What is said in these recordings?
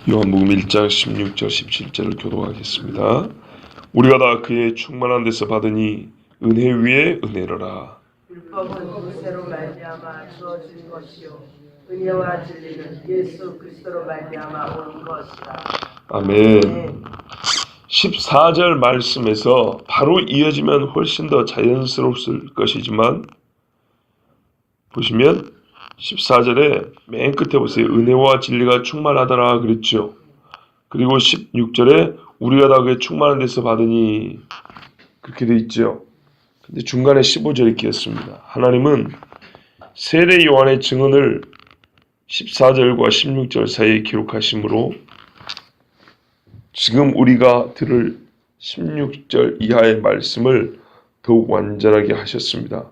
요한복음 1장 16절 17절을 교독하겠습니다. 우리가 다 그의 충만한 데서 받으니 은혜 위에 은혜로라. 율법은 모세로 말미암아 주어진 것이요 은혜와 진리는 예수 그리스도로 말미암아 온 것이라. 아멘. 14절 말씀에서 바로 이어지면 훨씬 더 자연스러웠을 것이지만 보시면 14절에 맨 끝에 보세요. 은혜와 진리가 충만하더라 그랬죠. 그리고 16절에 우리가 다 그의 충만한 데서 받으니 그렇게 돼 있죠. 근데 중간에 15절이 끼었습니다. 하나님은 세례 요한의 증언을 14절과 16절 사이에 기록하시므로 지금 우리가 들을 16절 이하의 말씀을 더욱 완전하게 하셨습니다.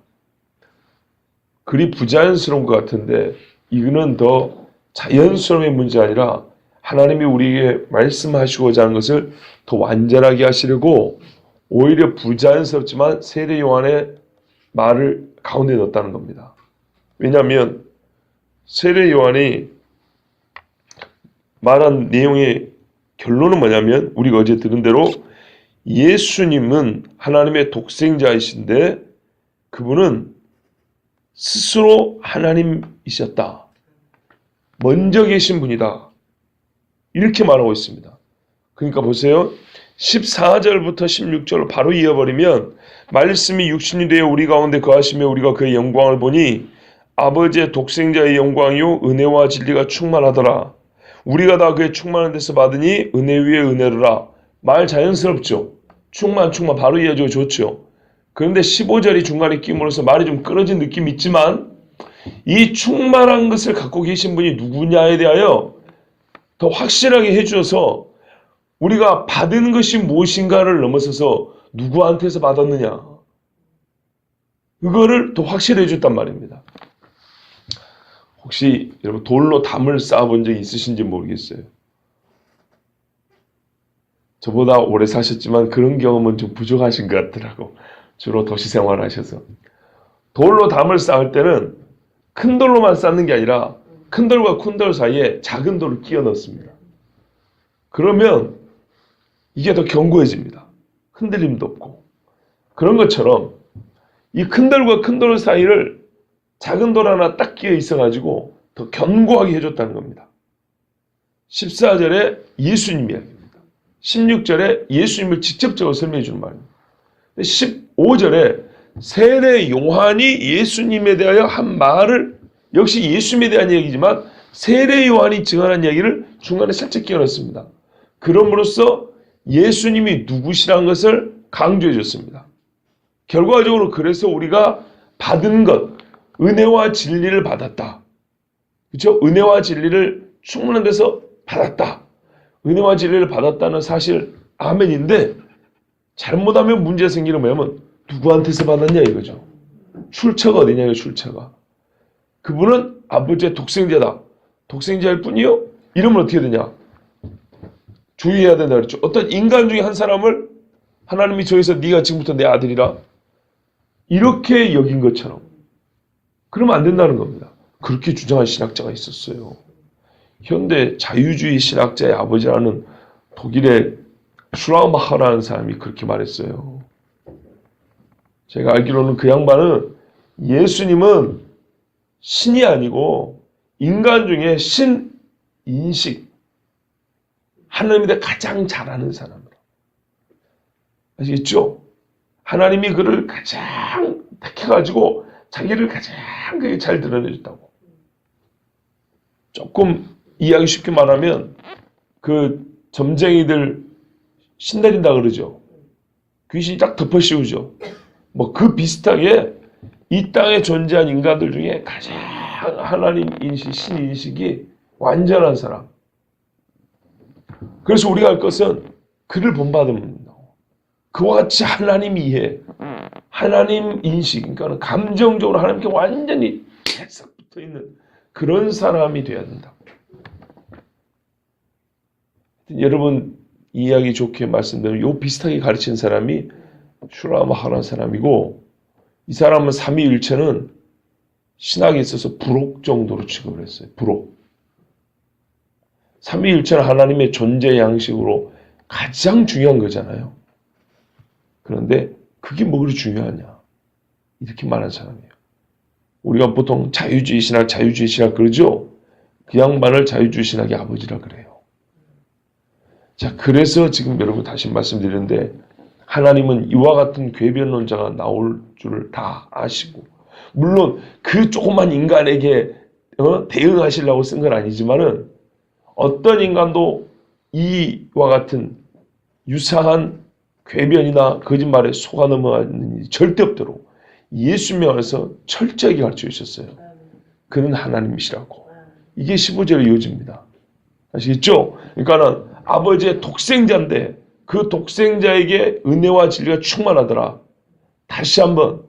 그리 부자연스러운 것 같은데 이거는 더 자연스러움의 문제 아니라 하나님이 우리에게 말씀하시고자 하는 것을 더 완전하게 하시려고 오히려 부자연스럽지만 세례 요한의 말을 가운데 넣었다는 겁니다. 왜냐하면 세례 요한이 말한 내용의 결론은 뭐냐면 우리가 어제 들은 대로 예수님은 하나님의 독생자이신데 그분은 스스로 하나님이셨다. 먼저 계신 분이다. 이렇게 말하고 있습니다. 그러니까 보세요. 14절부터 16절로 바로 이어버리면 말씀이 육신이 되어 우리 가운데 거하시며 우리가 그의 영광을 보니 아버지의 독생자의 영광이요 은혜와 진리가 충만하더라. 우리가 다 그의 충만한 데서 받으니 은혜 위에 은혜로라. 말 자연스럽죠. 충만 바로 이어져 좋죠. 그런데 15절이 중간에 끼므로써 말이 좀 끊어진 느낌이 있지만 이 충만한 것을 갖고 계신 분이 누구냐에 대하여 더 확실하게 해주셔서 우리가 받은 것이 무엇인가를 넘어서서 누구한테서 받았느냐 그거를 더 확실히 해줬단 말입니다. 혹시 여러분 돌로 담을 쌓아본 적이 있으신지 모르겠어요. 저보다 오래 사셨지만 그런 경험은 좀 부족하신 것 같더라고. 주로 도시 생활을 하셔서. 돌로 담을 쌓을 때는 큰 돌로만 쌓는 게 아니라 큰 돌과 큰 돌 사이에 작은 돌을 끼워 넣습니다. 그러면 이게 더 견고해집니다. 흔들림도 없고. 그런 것처럼 이 큰 돌과 큰 돌 사이를 작은 돌 하나 딱 끼어 있어가지고 더 견고하게 해줬다는 겁니다. 14절에 예수님 이야기입니다. 16절에 예수님을 직접적으로 설명해 주는 말입니다. 15절에 세례 요한이 예수님에 대하여 한 말을 역시 예수님에 대한 이야기지만 세례 요한이 증언한 이야기를 중간에 살짝 끼워넣습니다. 그럼으로써 예수님이 누구시라는 것을 강조해 줬습니다. 결과적으로 그래서 우리가 받은 것, 은혜와 진리를 받았다. 그렇죠? 은혜와 진리를 충분한 데서 받았다. 은혜와 진리를 받았다는 사실 아멘인데 잘못하면 문제가 생기는 뭐냐면 누구한테서 받았냐 이거죠. 출처가 어디냐요. 출처가. 그분은 아버지의 독생자다. 독생자일 뿐이요. 이러면 어떻게 되냐. 주의해야 된다 그랬죠. 어떤 인간 중에 한 사람을 하나님이 저기서 네가 지금부터 내 아들이라 이렇게 여긴 것처럼 그러면 안 된다는 겁니다. 그렇게 주장한 신학자가 있었어요. 현대 자유주의 신학자의 아버지라는 독일의 슈라우마하라는 사람이 그렇게 말했어요. 제가 알기로는 그 양반은 예수님은 신이 아니고 인간 중에 신인식 하나님에 대해 가장 잘하는 사람으로. 아시겠죠? 하나님이 그를 가장 택해가지고 자기를 가장 잘 드러내줬다고. 조금 이해하기 쉽게 말하면 그 점쟁이들 신내린다 그러죠. 귀신이 딱 덮어씌우죠. 뭐 그 비슷하게 이 땅에 존재한 인간들 중에 가장 하나님 인식, 신 인식이 완전한 사람. 그래서 우리가 할 것은 그를 본받으면 그와 같이 하나님 이해, 하나님 인식, 그러니까 감정적으로 하나님께 완전히 싹 붙어 있는 그런 사람이 되어야 된다. 여러분 이해하기 좋게 말씀드리면 요 비슷하게 가르친 사람이 슈라마하라는 사람이고 이 사람은 삼위일체는 신학에 있어서 부록 정도로 취급을 했어요. 부록. 삼위일체는 하나님의 존재 양식으로 가장 중요한 거잖아요. 그런데 그게 뭐 그리 중요하냐? 이렇게 말하는 사람이에요. 우리가 보통 자유주의 신학 그러죠? 그 양반을 자유주의 신학의 아버지라 그래요. 자, 그래서 지금 여러분 다시 말씀드리는데 하나님은 이와 같은 궤변론자가 나올 줄을 다 아시고, 물론 그 조그만 인간에게 대응하시려고 쓴 건 아니지만은 어떤 인간도 이와 같은 유사한 궤변이나 거짓말에 속아 넘어가는 일이 절대 없도록 예수님 안에서 철저하게 가르쳐 주셨어요. 그는 하나님이시라고. 이게 15절의 요지입니다. 아시겠죠? 그러니까는 아버지의 독생자인데 그 독생자에게 은혜와 진리가 충만하더라. 다시 한번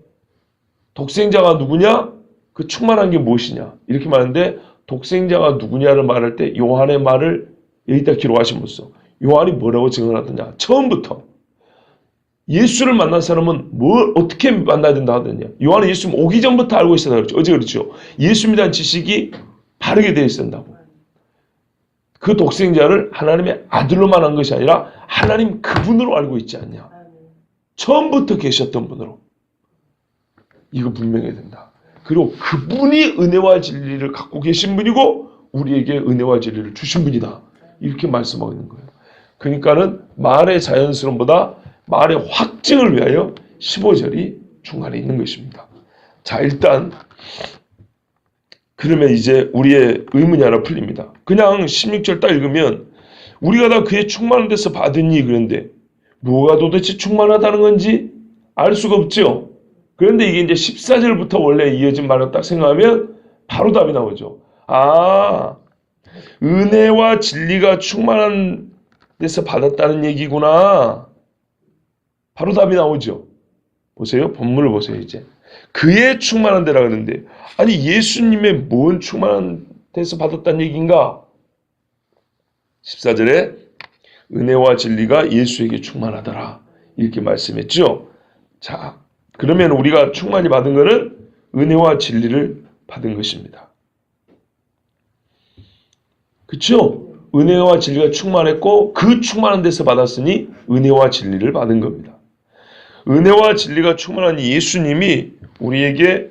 독생자가 누구냐? 그 충만한 게 무엇이냐? 이렇게 말하는데 독생자가 누구냐를 말할 때 요한의 말을 여기다 기록하시면서 요한이 뭐라고 증언하더냐? 처음부터 예수를 만난 사람은 뭘 어떻게 만나야 된다 하더냐? 요한은 예수님 오기 전부터 알고 있었다 그랬죠. 어제 그렇죠. 예수님에 대한 지식이 바르게 되어 있었다고. 그 독생자를 하나님의 아들로만 한 것이 아니라 하나님 그분으로 알고 있지 않냐. 처음부터 계셨던 분으로. 이거 분명해야 된다. 그리고 그분이 은혜와 진리를 갖고 계신 분이고 우리에게 은혜와 진리를 주신 분이다. 이렇게 말씀하고 있는 거예요. 그러니까는 말의 자연스러움보다 말의 확증을 위하여 15절이 중간에 있는 것입니다. 자, 일단 그러면 이제 우리의 의문이 하나 풀립니다. 그냥 16절 딱 읽으면 우리가 다 그의 충만한 데서 받으니 그런데 뭐가 도대체 충만하다는 건지 알 수가 없죠. 그런데 이게 이제 14절부터 원래 이어진 말을 딱 생각하면 바로 답이 나오죠. 아, 은혜와 진리가 충만한 데서 받았다는 얘기구나. 바로 답이 나오죠. 보세요. 본문을 보세요. 이제 그의 충만한 데라 그러는데 아니 예수님의 뭔 충만한 데서 받았다는 얘기인가? 14절에 은혜와 진리가 예수에게 충만하더라. 이렇게 말씀했죠. 자, 그러면 우리가 충만히 받은 것은 은혜와 진리를 받은 것입니다. 그렇죠? 은혜와 진리가 충만했고 그 충만한 데서 받았으니 은혜와 진리를 받은 겁니다. 은혜와 진리가 충만한 예수님이 우리에게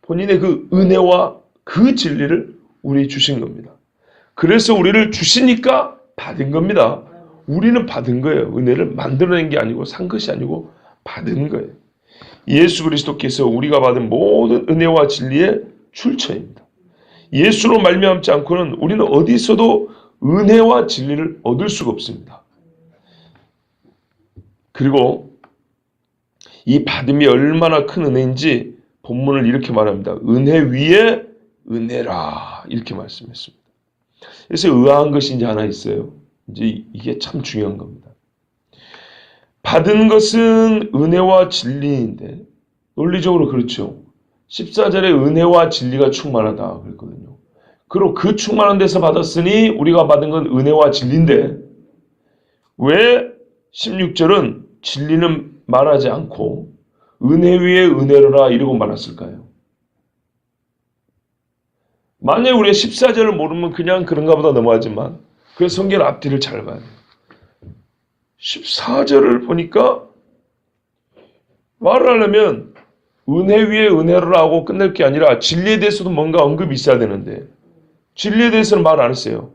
본인의 그 은혜와 그 진리를 우리에게 주신 겁니다. 그래서 우리를 주시니까 받은 겁니다. 우리는 받은 거예요. 은혜를 만들어낸 게 아니고 산 것이 아니고 받은 거예요. 예수 그리스도께서 우리가 받은 모든 은혜와 진리의 출처입니다. 예수로 말미암지 않고는 우리는 어디서도 은혜와 진리를 얻을 수가 없습니다. 그리고 이 받음이 얼마나 큰 은혜인지 본문을 이렇게 말합니다. 은혜 위에 은혜라 이렇게 말씀했습니다. 그래서 의아한 것이 이제 하나 있어요. 이제 이게 참 중요한 겁니다. 받은 것은 은혜와 진리인데 논리적으로 그렇죠. 14절에 은혜와 진리가 충만하다 그랬거든요. 그리고 그 충만한 데서 받았으니 우리가 받은 건 은혜와 진리인데 왜 16절은 진리는 말하지 않고 은혜 위에 은혜로라 이러고 말았을까요? 만약에 우리가 14절을 모르면 그냥 그런가 보다 넘어가지만 그 성경 앞뒤를 잘 봐야 돼요. 14절을 보니까 말을 하려면 은혜 위에 은혜로라 하고 끝낼 게 아니라 진리에 대해서도 뭔가 언급이 있어야 되는데 진리에 대해서는 말 안 했어요.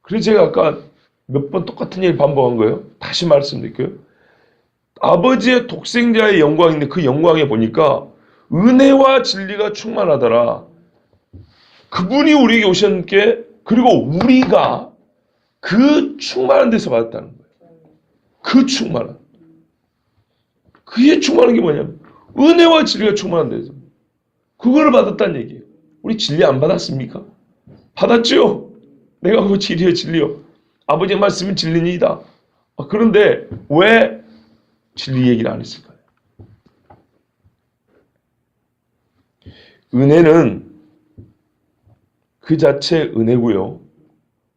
그래서 제가 아까 몇 번 똑같은 얘기를 반복한 거예요. 다시 말씀드릴게요. 아버지의 독생자의 영광인데 그 영광에 보니까 은혜와 진리가 충만하더라. 그분이 우리에게 오셨기에 그리고 우리가 그 충만한 데서 받았다는 거예요. 그 충만한. 그게 충만한 게 뭐냐면 은혜와 진리가 충만한 데서 그거를 받았다는 얘기예요. 우리 진리 안 받았습니까? 받았죠? 내가 그 진리요 진리요. 아버지의 말씀은 진리니이다. 그런데 왜 진리 얘기를 안 했을까요? 은혜는 그 자체 은혜고요.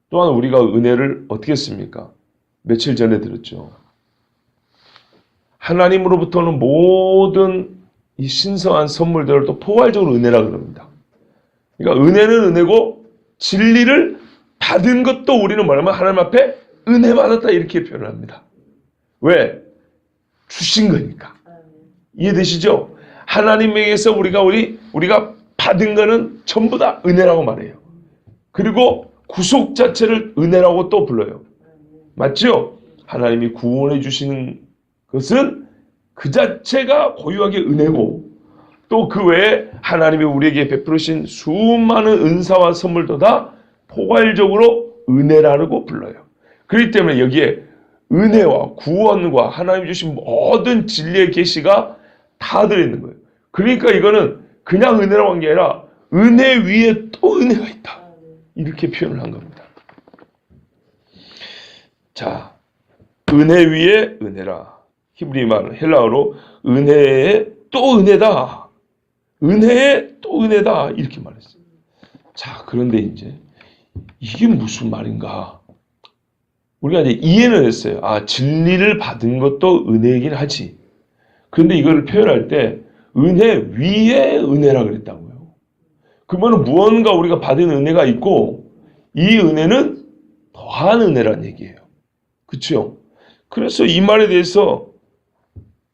또한 우리가 은혜를 어떻게 했습니까? 며칠 전에 들었죠. 하나님으로부터는 모든 이 신성한 선물들을 또 포괄적으로 은혜라 그럽니다. 그러니까 은혜는 은혜고 진리를 받은 것도 우리는 뭐냐면 하나님 앞에 은혜 받았다 이렇게 표현을 합니다. 왜? 주신 거니까. 이해되시죠? 하나님에게서 우리가 받은 거는 전부 다 은혜라고 말해요. 그리고 구속 자체를 은혜라고 또 불러요. 맞죠? 하나님이 구원해 주시는 것은 그 자체가 고유하게 은혜고, 또 그 외에 하나님이 우리에게 베푸신 수많은 은사와 선물도 다 포괄적으로 은혜라고 불러요. 그렇기 때문에 여기에 은혜와 구원과 하나님이 주신 모든 진리의 계시가 다 들어있는 거예요. 그러니까 이거는 그냥 은혜라고 한 게 아니라 은혜 위에 또 은혜가 있다. 이렇게 표현을 한 겁니다. 자, 은혜 위에 은혜라. 히브리 말 헬라어로 은혜에 또 은혜다. 은혜에 또 은혜다. 이렇게 말했어요. 자, 그런데 이제 이게 무슨 말인가? 우리가 이제 이해는 했어요. 아, 진리를 받은 것도 은혜이긴 하지. 그런데 이걸 표현할 때 은혜 위에 은혜라 그랬다고요. 그러면 무언가 우리가 받은 은혜가 있고 이 은혜는 더한 은혜란 얘기예요. 그렇죠? 그래서 이 말에 대해서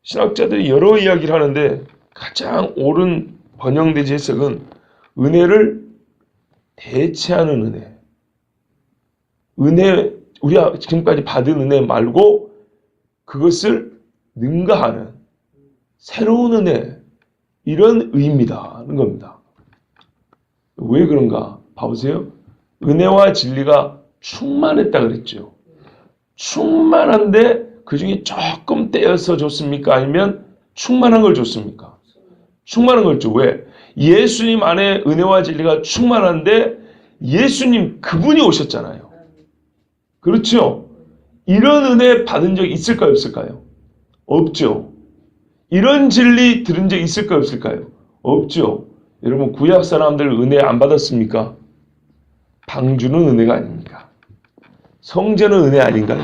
신학자들이 여러 이야기를 하는데 가장 옳은 번영대지 해석은 은혜를 대체하는 은혜. 은혜, 우리가 지금까지 받은 은혜 말고 그것을 능가하는 새로운 은혜, 이런 의미다는 겁니다. 왜 그런가? 봐보세요. 은혜와 진리가 충만했다 그랬죠. 충만한데 그 중에 조금 떼어서 줬습니까? 아니면 충만한 걸 줬습니까? 충만한 걸 줘. 왜? 예수님 안에 은혜와 진리가 충만한데 예수님 그분이 오셨잖아요. 그렇죠? 이런 은혜 받은 적 있을까요? 없을까요? 없죠. 이런 진리 들은 적 있을까요? 없을까요? 없죠. 여러분 구약 사람들 은혜 안 받았습니까? 방주는 은혜가 아닙니까? 성전은 은혜 아닌가요?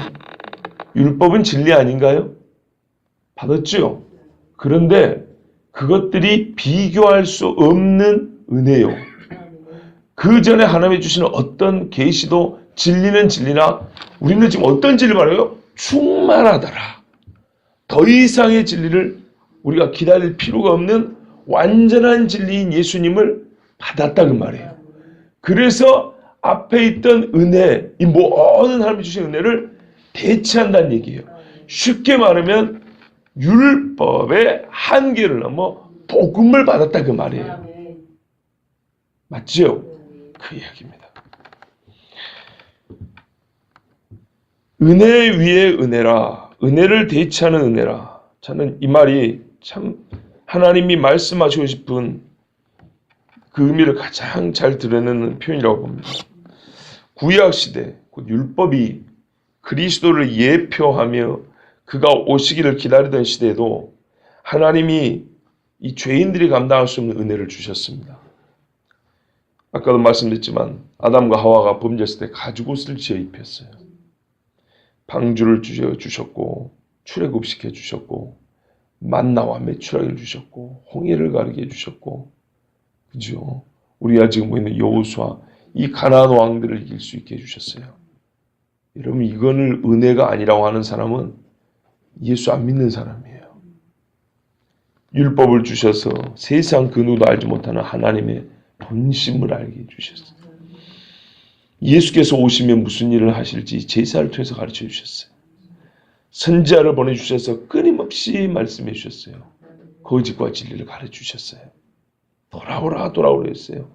율법은 진리 아닌가요? 받았죠. 그런데 그것들이 비교할 수 없는 은혜요. 그 전에 하나님이 주시는 어떤 계시도 진리는 진리나 우리는 지금 어떤 진리를 말해요? 충만하더라. 더 이상의 진리를 우리가 기다릴 필요가 없는 완전한 진리인 예수님을 받았다는 말이에요. 그래서 앞에 있던 은혜, 이 모든 하나님이 주신 은혜를 대체한다는 얘기예요. 쉽게 말하면 율법의 한계를 넘어 복음을 받았다 그 말이에요. 맞죠? 그 이야기입니다. 은혜 위에 은혜라. 은혜를 대체하는 은혜라. 저는 이 말이 참 하나님이 말씀하시고 싶은 그 의미를 가장 잘 드러내는 표현이라고 봅니다. 구약시대, 율법이 그리스도를 예표하며 그가 오시기를 기다리던 시대에도 하나님이 이 죄인들이 감당할 수 없는 은혜를 주셨습니다. 아까도 말씀드렸지만 아담과 하와가 범죄했을 때 가죽옷을 지어 입혔어요. 방주를 주셨고 출애굽시켜 주셨고 만나와 메추라기를 주셨고 홍해를 가르게 해주셨고, 그죠? 우리가 지금 보이는 여호수아, 이 가나안 왕들을 이길 수 있게 해주셨어요. 여러분 이거를 은혜가 아니라고 하는 사람은 예수 안 믿는 사람이에요. 율법을 주셔서 세상 그 누구도 알지 못하는 하나님의 본심을 알게 해주셨어요. 예수께서 오시면 무슨 일을 하실지 제사를 통해서 가르쳐 주셨어요. 선지자를 보내주셔서 끊임없이 말씀해 주셨어요. 거짓과 진리를 가르쳐 주셨어요. 돌아오라 돌아오라 했어요.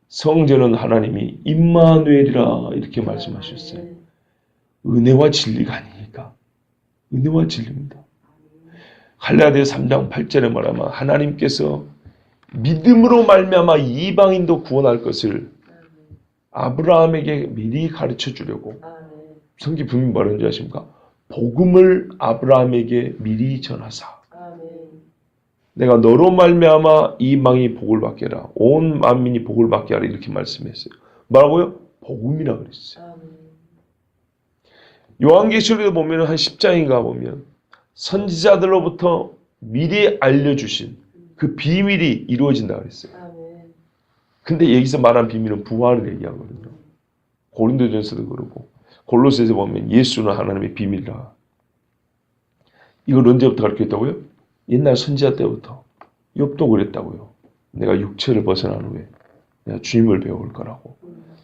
성전은 하나님이 임마누엘이라 이렇게 말씀하셨어요. 은혜와 진리가 아니니까. 은혜와 진리입니다. 갈라디아서 3장 8절에 말하면 하나님께서 믿음으로 말미암아 이방인도 구원할 것을 아브라함에게 미리 가르쳐 주려고, 성경 분명히 뭐라는지 아십니까? 복음을 아브라함에게 미리 전하사 내가 너로 말미암아 이방이 복을 받게 하라, 온 만민이 복을 받게 하라, 이렇게 말씀했어요. 뭐라고요? 복음이라 그랬어요. 요한계시록에 보면 한 10장인가 보면 선지자들로부터 미리 알려주신 그 비밀이 이루어진다 그랬어요. 근데 여기서 말한 비밀은 부활을 얘기하거든요. 고린도전서도 그러고 골로새서 보면 예수는 하나님의 비밀이라. 이걸 언제부터 가르쳤다고요? 옛날 선지자 때부터. 욥도 그랬다고요. 내가 육체를 벗어난 후에 내가 주님을 배울 거라고.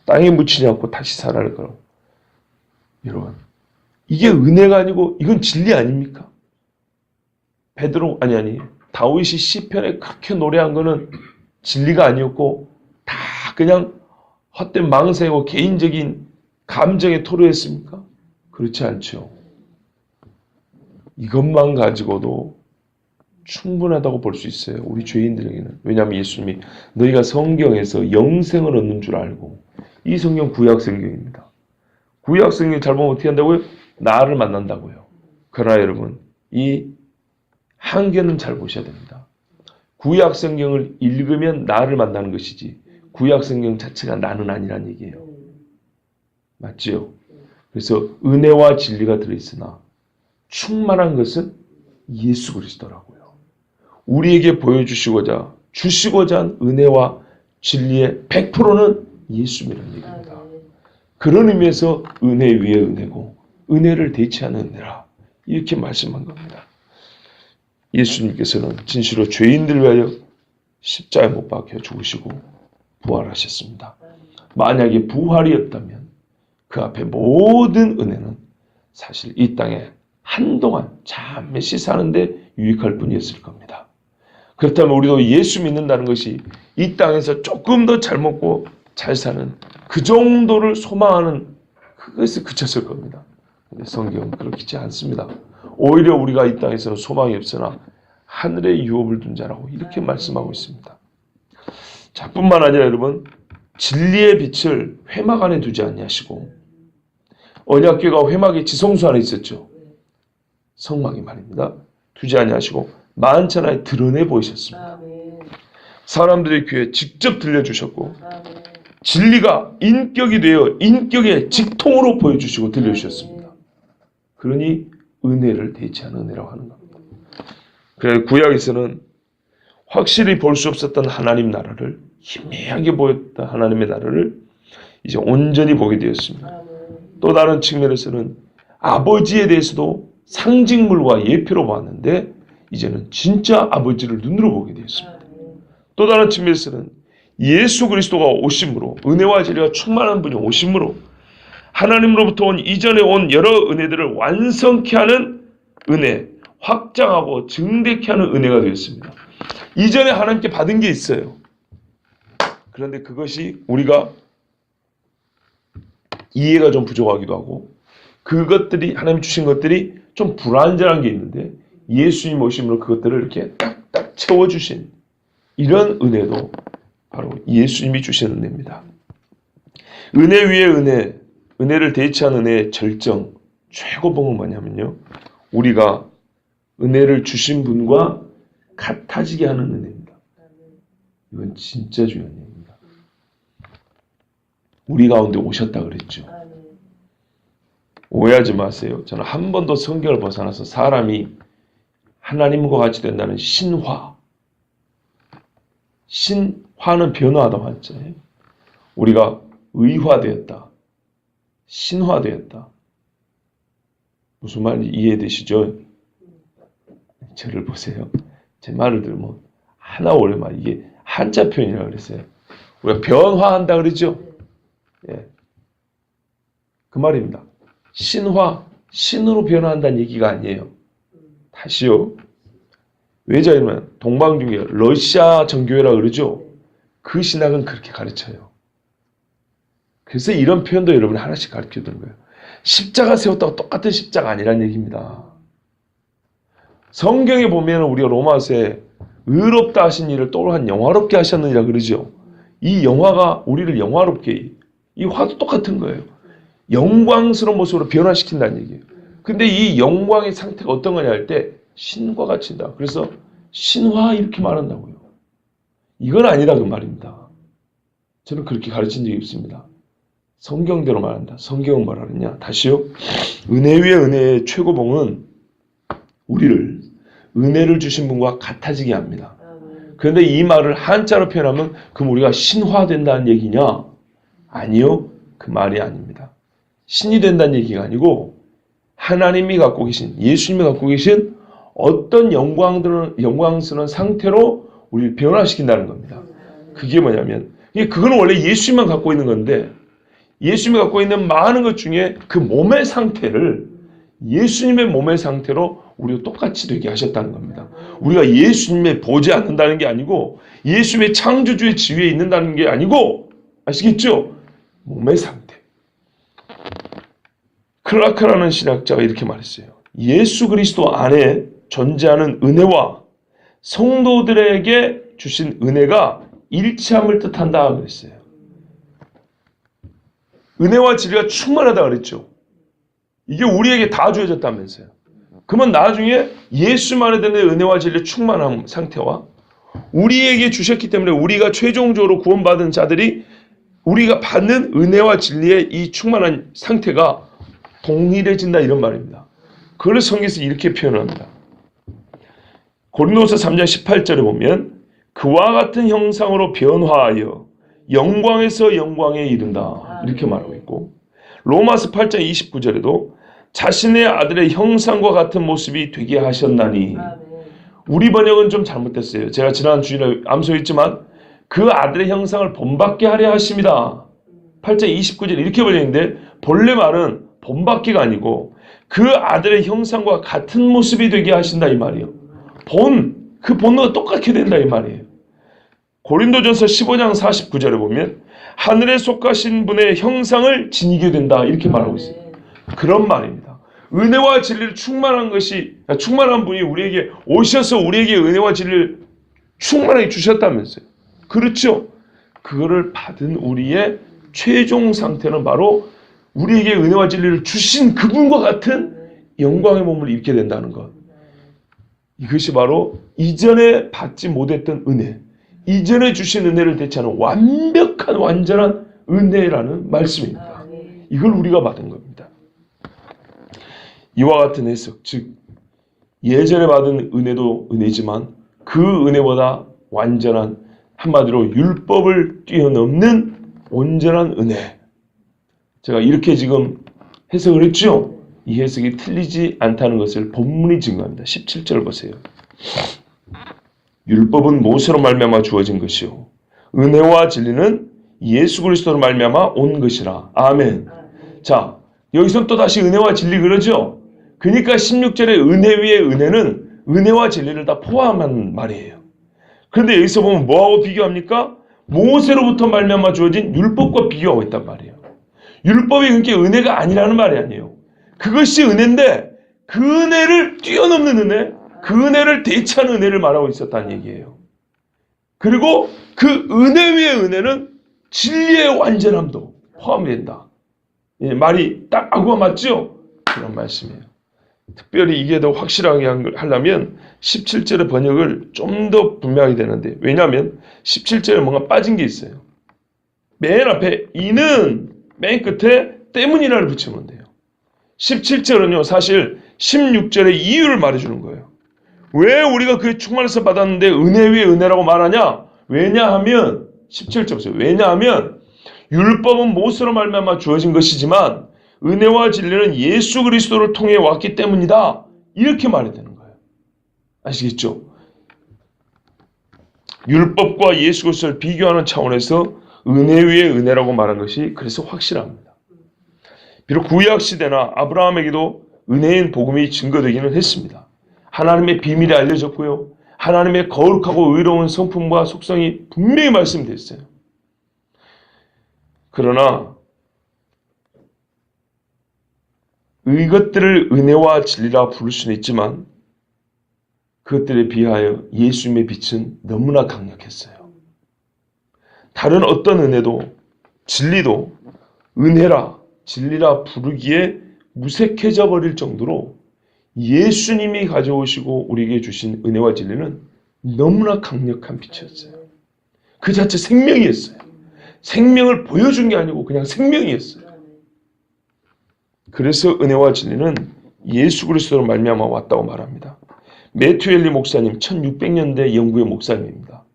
땅에 묻히지 않고 다시 살아날 거라고. 여러분, 이게 은혜가 아니고 이건 진리 아닙니까? 다윗이 시편에 그렇게 노래한 거는 진리가 아니었고 다 그냥 헛된 망상이고 개인적인 감정에 토로했습니까? 그렇지 않죠. 이것만 가지고도 충분하다고 볼 수 있어요. 우리 죄인들에게는. 왜냐하면 예수님이 너희가 성경에서 영생을 얻는 줄 알고, 이 성경 구약 성경입니다. 구약 성경 잘 보면 어떻게 한다고요? 나를 만난다고요. 그러나 여러분, 이 한계는 잘 보셔야 됩니다. 구약 성경을 읽으면 나를 만나는 것이지 구약 성경 자체가 나는 아니란 얘기예요. 맞지요? 그래서 은혜와 진리가 들어있으나 충만한 것은 예수 그리스도라고요. 우리에게 보여주시고자 주시고자 한 은혜와 진리의 100%는 예수님이라는 얘기입니다. 그런 의미에서 은혜 위에 은혜고 은혜를 대체하는 은혜라 이렇게 말씀한 겁니다. 예수님께서는 진실로 죄인들 위하여 십자가에 못 박혀 죽으시고 부활하셨습니다. 만약에 부활이 없다면 그 앞에 모든 은혜는 사실 이 땅에 한동안 잠시 사는데 유익할 뿐이었을 겁니다. 그렇다면 우리도 예수 믿는다는 것이 이 땅에서 조금 더 잘 먹고 잘 사는 그 정도를 소망하는 그것에 그쳤을 겁니다. 근데 성경은 그렇지 않습니다. 오히려 우리가 이 땅에서는 소망이 없으나 하늘에 유업을 둔 자라고 이렇게 말씀하고 있습니다. 자, 뿐만 아니라 여러분, 진리의 빛을 회막 안에 두지 아니하시고, 언약궤가 회막의 지성소 안에 있었죠. 성막이 말입니다. 두지 아니하시고 만천하에 드러내 보이셨습니다. 사람들의 귀에 직접 들려주셨고, 진리가 인격이 되어 인격의 직통으로 보여주시고 들려주셨습니다. 그러니 은혜를 대체하는 은혜라고 하는 겁니다. 그래서 구약에서는 확실히 볼 수 없었던 하나님 나라를, 희미하게 보였던 하나님의 나라를 이제 온전히 보게 되었습니다. 또 다른 측면에서는 아버지에 대해서도 상징물과 예표로 봤는데 이제는 진짜 아버지를 눈으로 보게 되었습니다. 또 다른 측면에서는 예수 그리스도가 오심으로, 은혜와 진리가 충만한 분이 오심으로 하나님으로부터 온 이전에 온 여러 은혜들을 완성케 하는 은혜, 확장하고 증대케 하는 은혜가 되었습니다. 이전에 하나님께 받은 게 있어요. 그런데 그것이 우리가 이해가 좀 부족하기도 하고, 그것들이 하나님 주신 것들이 좀 불완전한 게 있는데 예수님 오심으로 그것들을 이렇게 딱딱 채워주신 이런 은혜도 바로 예수님이 주신 은혜입니다. 은혜 위에 은혜, 은혜를 대체한 은혜의 절정, 최고봉은 뭐냐면요, 우리가 은혜를 주신 분과 같아지게 하는 은혜입니다. 이건 진짜 중요한 얘기입니다. 우리 가운데 오셨다 그랬죠. 오해하지 마세요. 저는 한 번도 성경을 벗어나서 사람이 하나님과 같이 된다는 신화는 변화하다 맞잖아요. 우리가 의화되었다, 신화되었다. 무슨 말인지 이해되시죠? 저를 보세요. 제 말을 들으면 하나 오랜만에 이게 한자 표현이라고 그랬어요. 우리가 변화한다 그러죠? 예. 그 말입니다. 신으로 변화한다는 얘기가 아니에요. 다시요. 왜냐하면 동방중계, 러시아 정교회라 그러죠? 그 신학은 그렇게 가르쳐요. 그래서 이런 표현도 여러분이 하나씩 가르쳐 두는 거예요. 십자가 세웠다고 똑같은 십자가 아니란 얘기입니다. 성경에 보면 우리가 로마서에 의롭다 하신 일을 또한 영화롭게 하셨느니라 그러죠. 이 영화가 우리를 영화롭게, 이 화도 똑같은 거예요. 영광스러운 모습으로 변화시킨다는 얘기예요. 근데 이 영광의 상태가 어떤 거냐 할 때 신과 같이다. 그래서 신화 이렇게 말한다고요. 이건 아니라 그 말입니다. 저는 그렇게 가르친 적이 없습니다. 성경대로 말한다. 성경은 뭐라 그러냐? 다시요. 은혜 위에 은혜의 최고봉은 우리를 은혜를 주신 분과 같아지게 합니다. 그런데 이 말을 한자로 표현하면 그럼 우리가 신화된다는 얘기냐? 아니요. 그 말이 아닙니다. 신이 된다는 얘기가 아니고 하나님이 갖고 계신, 예수님이 갖고 계신 어떤 영광스러운 상태로 우리를 변화시킨다는 겁니다. 그게 뭐냐면, 그거는 원래 예수님만 갖고 있는 건데, 예수님이 갖고 있는 많은 것 중에 그 몸의 상태를 예수님의 몸의 상태로 우리가 똑같이 되게 하셨다는 겁니다. 우리가 예수님의 보지 않는다는 게 아니고, 예수님의 창조주의 지위에 있는다는 게 아니고, 아시겠죠? 몸의 상태. 클라크라는 신학자가 이렇게 말했어요. 예수 그리스도 안에 존재하는 은혜와 성도들에게 주신 은혜가 일치함을 뜻한다 그랬어요. 은혜와 진리가 충만하다 그랬죠. 이게 우리에게 다 주어졌다면서요. 그러면 나중에 예수만에 대한 은혜와 진리의 충만한 상태와 우리에게 주셨기 때문에 우리가 최종적으로 구원받은 자들이 우리가 받는 은혜와 진리의 이 충만한 상태가 동일해진다 이런 말입니다. 그걸 성경에서 이렇게 표현합니다. 고린도서 3장 18절에 보면 그와 같은 형상으로 변화하여 영광에서 영광에 이른다 이렇게 말하고 있고, 로마서 8장 29절에도 자신의 아들의 형상과 같은 모습이 되게 하셨나니, 우리 번역은 좀 잘못됐어요. 제가 지난 주일에 암송했지만 그 아들의 형상을 본받게 하려 하십니다. 8장 29절 이렇게 번역인데 본래 말은 본받기가 아니고 그 아들의 형상과 같은 모습이 되게 하신다 이 말이에요. 그 본능과 똑같게 된다 이 말이에요. 고린도전서 15장 49절에 보면 하늘에 속하신 분의 형상을 지니게 된다 이렇게 말하고 있어요. 그런 말입니다. 은혜와 진리를 충만한 분이 우리에게 오셔서 우리에게 은혜와 진리를 충만하게 주셨다면서요. 그렇죠? 그거를 받은 우리의 최종 상태는 바로 우리에게 은혜와 진리를 주신 그분과 같은 영광의 몸을 입게 된다는 것. 이것이 바로 이전에 받지 못했던 은혜, 이전에 주신 은혜를 대체하는 완벽한 완전한 은혜라는 말씀입니다. 이걸 우리가 받은 겁니다. 이와 같은 해석, 즉 예전에 받은 은혜도 은혜지만 그 은혜보다 완전한, 한마디로 율법을 뛰어넘는 온전한 은혜. 제가 이렇게 지금 해석을 했죠? 이 해석이 틀리지 않다는 것을 본문이 증거합니다. 17절 보세요. 율법은 모세로 말미암아 주어진 것이요 은혜와 진리는 예수 그리스도로 말미암아 온 것이라. 아멘. 자, 여기서 또 다시 은혜와 진리 그러죠? 그러니까 16절의 은혜 위에 은혜는 은혜와 진리를 다 포함한 말이에요. 그런데 여기서 보면 뭐하고 비교합니까? 모세로부터 말미암아 주어진 율법과 비교하고 있단 말이에요. 율법이 그게 은혜가 아니라는 말이 아니에요. 그것이 은혜인데 그 은혜를 뛰어넘는 은혜, 그 은혜를 대체하는 은혜를 말하고 있었다는 얘기예요. 그리고 그 은혜 위의 은혜는 진리의 완전함도 포함이 된다. 예, 말이 딱 아구가 맞죠? 그런 말씀이에요. 특별히 이게 더 확실하게 하려면 17절의 번역을 좀 더 분명하게 되는데, 왜냐하면 17절에 뭔가 빠진 게 있어요. 맨 앞에 이는 맨 끝에 때문이라를 붙이면 돼요. 17절은요 사실 16절의 이유를 말해주는 거예요. 왜 우리가 그 충만해서 받았는데 은혜 위에 은혜라고 말하냐? 왜냐하면 17절 보세요. 왜냐하면 율법은 모세로 말미암아 주어진 것이지만 은혜와 진리는 예수 그리스도를 통해 왔기 때문이다. 이렇게 말해야 되는 거예요. 아시겠죠? 율법과 예수 그리스도를 비교하는 차원에서 은혜 위에 은혜라고 말한 것이 그래서 확실합니다. 비록 구약 시대나 아브라함에게도 은혜인 복음이 증거되기는 했습니다. 하나님의 비밀이 알려졌고요. 하나님의 거룩하고 의로운 성품과 속성이 분명히 말씀됐어요. 그러나 이것들을 은혜와 진리라 부를 수는 있지만 그것들에 비하여 예수님의 빛은 너무나 강력했어요. 다른 어떤 은혜도 진리도 은혜라 진리라 부르기에 무색해져 버릴 정도로 예수님이 가져오시고 우리에게 주신 은혜와 진리는 너무나 강력한 빛이었어요. 그 자체 생명이었어요. 생명을 보여준 게 아니고 그냥 생명이었어요. 그래서 은혜와 진리는 예수 그리스도로 말미암아 왔다고 말합니다. 매튜 엘리 목사님 1600년대 영국의 목사님입니다.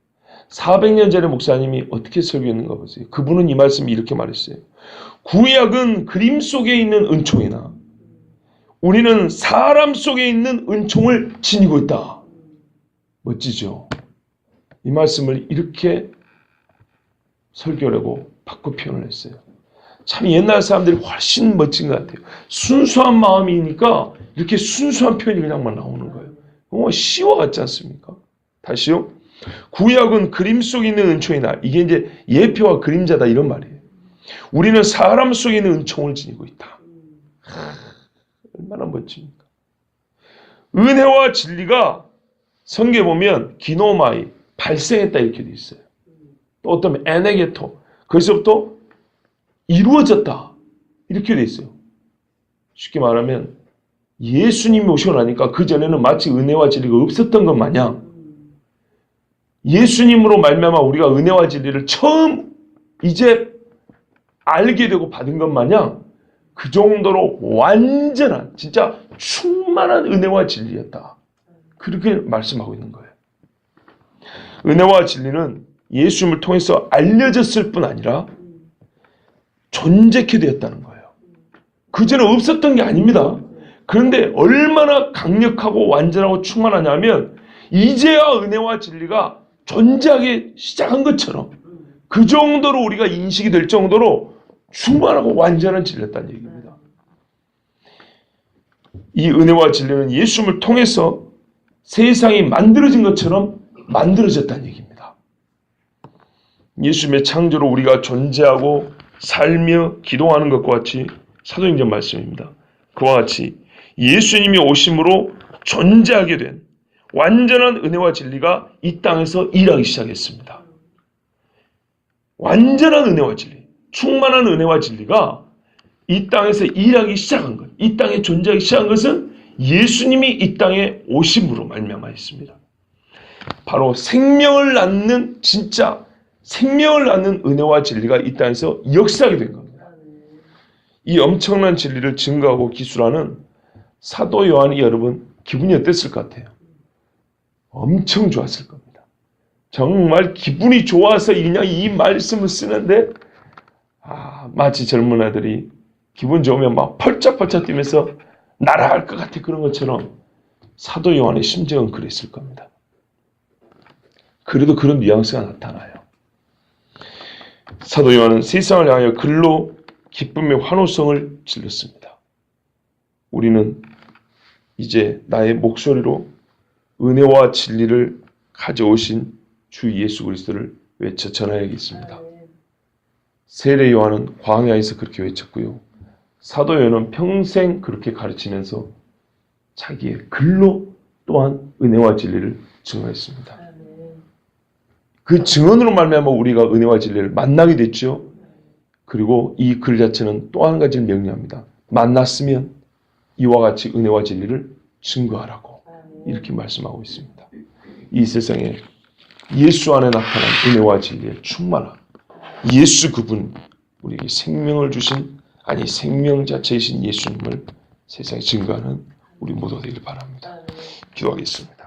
400년 전에 목사님이 어떻게 설교했는가 보세요. 그분은 이 말씀을 이렇게 말했어요. 구약은 그림 속에 있는 은총이나 우리는 사람 속에 있는 은총을 지니고 있다. 멋지죠? 이 말씀을 이렇게 설교라고 바꿔 표현을 했어요. 참 옛날 사람들이 훨씬 멋진 것 같아요. 순수한 마음이니까 이렇게 순수한 표현이 그냥만 나오는 거예요. 시와 같지 않습니까? 다시요. 구약은 그림 속에 있는 은총이나 이게 이제 예표와 그림자다 이런 말이에요. 우리는 사람 속에 있는 은총을 지니고 있다. 얼마나 멋집니까? 은혜와 진리가 성경에 보면 기노마이 발생했다 이렇게 돼 있어요. 또 어떤 에네게토 거기서부터 이루어졌다 이렇게 돼 있어요. 쉽게 말하면 예수님이 오시고 나니까 그 전에는 마치 은혜와 진리가 없었던 것 마냥 예수님으로 말미암아 우리가 은혜와 진리를 처음 이제 알게 되고 받은 것 마냥 그 정도로 완전한 진짜 충만한 은혜와 진리였다. 그렇게 말씀하고 있는 거예요. 은혜와 진리는 예수님을 통해서 알려졌을 뿐 아니라 존재케 되었다는 거예요. 그전에 없었던 게 아닙니다. 그런데 얼마나 강력하고 완전하고 충만하냐면 이제야 은혜와 진리가 존재하기 시작한 것처럼 그 정도로 우리가 인식이 될 정도로 충만하고 완전한 진리였다는 얘기입니다. 이 은혜와 진리는 예수님을 통해서 세상이 만들어진 것처럼 만들어졌다는 얘기입니다. 예수님의 창조로 우리가 존재하고 살며 기도하는 것과 같이 사도행전 말씀입니다. 그와 같이 예수님이 오심으로 존재하게 된 완전한 은혜와 진리가 이 땅에서 일하기 시작했습니다. 완전한 은혜와 진리, 충만한 은혜와 진리가 이 땅에서 일하기 시작한 것, 이 땅에 존재하기 시작한 것은 예수님이 이 땅에 오심으로 말미암아있습니다. 바로 생명을 낳는 진짜 생명을 낳는 은혜와 진리가 이 땅에서 역사하게 된 겁니다. 이 엄청난 진리를 증거하고 기술하는 사도 요한이 여러분 기분이 어땠을 것 같아요? 엄청 좋았을 겁니다. 정말 기분이 좋아서 그냥 이 말씀을 쓰는데 마치 젊은 아들이 기분 좋으면 막 펄짝펄짝 뛰면서 날아갈 것 같아 그런 것처럼 사도 요한의 심정은 그랬을 겁니다. 그래도 그런 뉘앙스가 나타나요. 사도 요한은 세상을 향하여 글로 기쁨의 환호성을 질렀습니다. 우리는 이제 나의 목소리로 은혜와 진리를 가져오신 주 예수 그리스도를 외쳐 전하야겠습니다. 세례 요한은 광야에서 그렇게 외쳤고요. 사도 요한은 평생 그렇게 가르치면서 자기의 글로 또한 은혜와 진리를 증언했습니다. 그 증언으로 말미암아 우리가 은혜와 진리를 만나게 됐죠. 그리고 이 글 자체는 또 한 가지를 명령합니다. 만났으면 이와 같이 은혜와 진리를 증거하라고 이렇게 말씀하고 있습니다. 이 세상에 예수 안에 나타난 은혜와 진리의 충만함, 예수 그분 우리에게 생명을 주신 아니 생명 자체이신 예수님을 세상에 증거하는 우리 모두 되길 바랍니다. 기도하겠습니다.